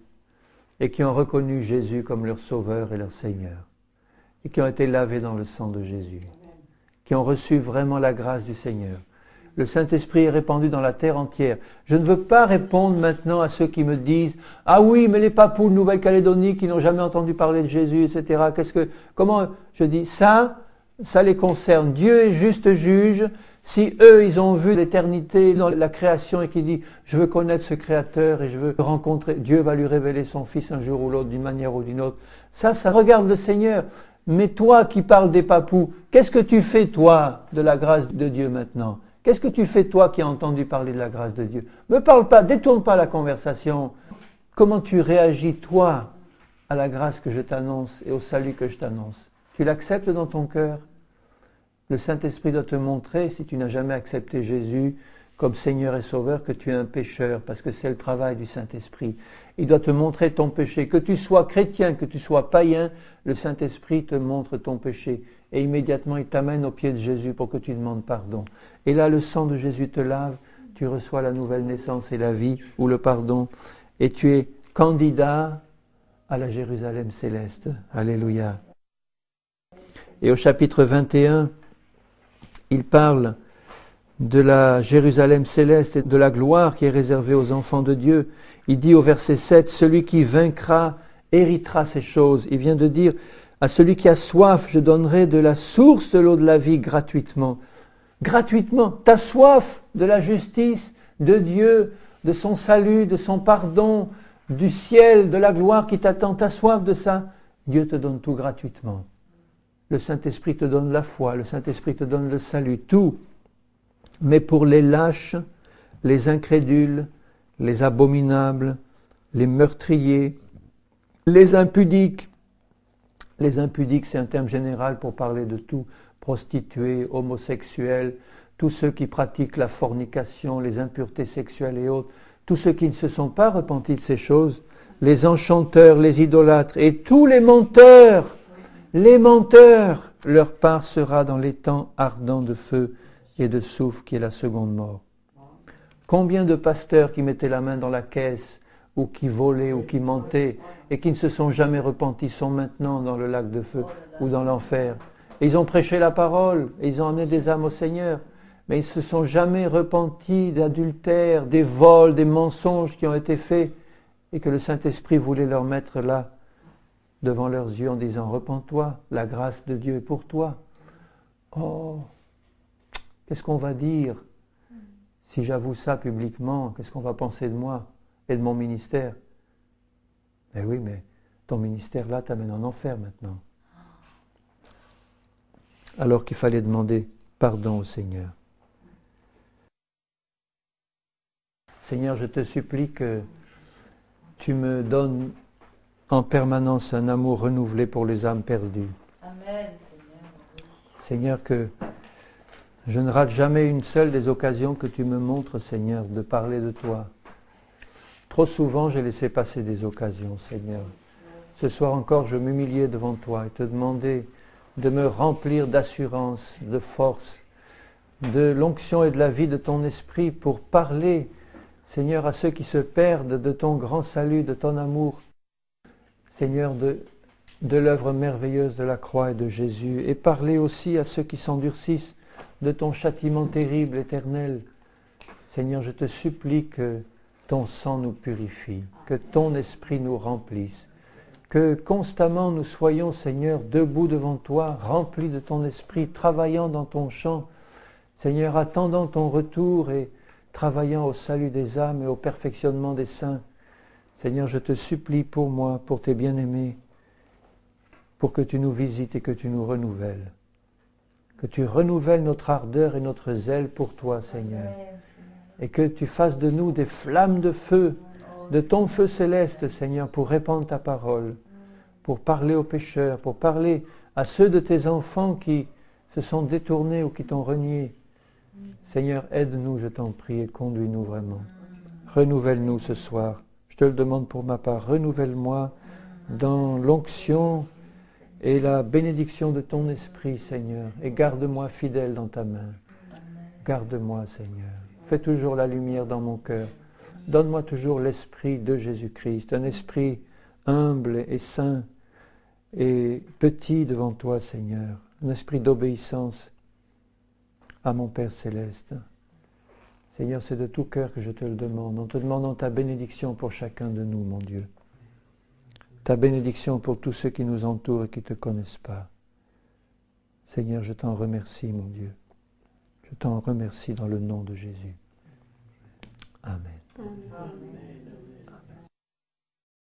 et qui ont reconnu Jésus comme leur Sauveur et leur Seigneur et qui ont été lavés dans le sang de Jésus, qui ont reçu vraiment la grâce du Seigneur. Le Saint-Esprit est répandu dans la terre entière. Je ne veux pas répondre maintenant à ceux qui me disent « Ah oui, mais les papous de Nouvelle-Calédonie qui n'ont jamais entendu parler de Jésus, etc. » Comment je dis ça les concerne. Dieu est juste juge. Si eux, ils ont vu l'éternité dans la création et qui dit « Je veux connaître ce Créateur et je veux rencontrer, Dieu va lui révéler son Fils un jour ou l'autre, d'une manière ou d'une autre. » Ça regarde le Seigneur. Mais toi qui parles des papous, qu'est-ce que tu fais toi de la grâce de Dieu maintenant? Qu'est-ce que tu fais toi qui as entendu parler de la grâce de Dieu? Ne parle pas, détourne pas la conversation. Comment tu réagis toi à la grâce que je t'annonce et au salut que je t'annonce? Tu l'acceptes dans ton cœur? Le Saint-Esprit doit te montrer, si tu n'as jamais accepté Jésus comme Seigneur et Sauveur, que tu es un pécheur, parce que c'est le travail du Saint-Esprit. Il doit te montrer ton péché. Que tu sois chrétien, que tu sois païen, le Saint-Esprit te montre ton péché. Et immédiatement, il t'amène aux pieds de Jésus pour que tu demandes pardon. Et là, le sang de Jésus te lave, tu reçois la nouvelle naissance et la vie, ou le pardon, et tu es candidat à la Jérusalem céleste. Alléluia. Et au chapitre 21, il parle de la Jérusalem céleste et de la gloire qui est réservée aux enfants de Dieu. Il dit au verset 7, « Celui qui vaincra héritera ces choses. » Il vient de dire, « À celui qui a soif, je donnerai de la source de l'eau de la vie gratuitement. » Gratuitement. Tu as soif de la justice de Dieu, de son salut, de son pardon, du ciel, de la gloire qui t'attend. Tu as soif de ça. Dieu te donne tout gratuitement. Le Saint-Esprit te donne la foi, le Saint-Esprit te donne le salut, tout. Mais pour les lâches, les incrédules, les abominables, les meurtriers, les impudiques c'est un terme général pour parler de tout, prostituées, homosexuels, tous ceux qui pratiquent la fornication, les impuretés sexuelles et autres, tous ceux qui ne se sont pas repentis de ces choses, les enchanteurs, les idolâtres et tous les menteurs, leur part sera dans les temps ardents de feu et de soufre qui est la seconde mort. Combien de pasteurs qui mettaient la main dans la caisse ou qui volaient ou qui mentaient et qui ne se sont jamais repentis sont maintenant dans le lac de feu ou dans l'enfer. Ils ont prêché la parole et ils ont amené des âmes au Seigneur, mais ils ne se sont jamais repentis d'adultère, des vols, des mensonges qui ont été faits et que le Saint-Esprit voulait leur mettre là devant leurs yeux en disant « Repens-toi, la grâce de Dieu est pour toi. » Oh, qu'est-ce qu'on va dire si j'avoue ça publiquement? Qu'est-ce qu'on va penser de moi et de mon ministère? Eh oui, mais ton ministère là t'amène en enfer maintenant. Alors qu'il fallait demander pardon au Seigneur. Seigneur, je te supplie que tu me donnes en permanence un amour renouvelé pour les âmes perdues. Amen, Seigneur, que je ne rate jamais une seule des occasions que tu me montres, Seigneur, de parler de toi. Trop souvent, j'ai laissé passer des occasions, Seigneur. Ce soir encore, je m'humiliais devant toi et te demandais de me remplir d'assurance, de force, de l'onction et de la vie de ton esprit pour parler, Seigneur, à ceux qui se perdent de ton grand salut, de ton amour. Seigneur, de l'œuvre merveilleuse de la croix et de Jésus, et parler aussi à ceux qui s'endurcissent de ton châtiment terrible, éternel. Seigneur, je te supplie que ton sang nous purifie, que ton esprit nous remplisse, Que constamment nous soyons, Seigneur, debout devant toi, remplis de ton esprit, travaillant dans ton champ, Seigneur, attendant ton retour et travaillant au salut des âmes et au perfectionnement des saints. Seigneur, je te supplie pour moi, pour tes bien-aimés, pour que tu nous visites et que tu nous renouvelles. Que tu renouvelles notre ardeur et notre zèle pour toi, Seigneur. Et que tu fasses de nous des flammes de feu, de ton feu céleste, Seigneur, pour répandre ta parole, pour parler aux pécheurs, pour parler à ceux de tes enfants qui se sont détournés ou qui t'ont renié. Seigneur, aide-nous, je t'en prie, et conduis-nous vraiment. Renouvelle-nous ce soir. Je te le demande pour ma part. Renouvelle-moi dans l'onction et la bénédiction de ton esprit, Seigneur. Et garde-moi fidèle dans ta main. Garde-moi, Seigneur. Fais toujours la lumière dans mon cœur. Donne-moi toujours l'esprit de Jésus-Christ, un esprit humble et saint et petit devant toi, Seigneur. Un esprit d'obéissance à mon Père céleste. Seigneur, c'est de tout cœur que je te le demande, en te demandant ta bénédiction pour chacun de nous, mon Dieu. Ta bénédiction pour tous ceux qui nous entourent et qui ne te connaissent pas. Seigneur, je t'en remercie, mon Dieu. Je t'en remercie dans le nom de Jésus. Amen. Amen.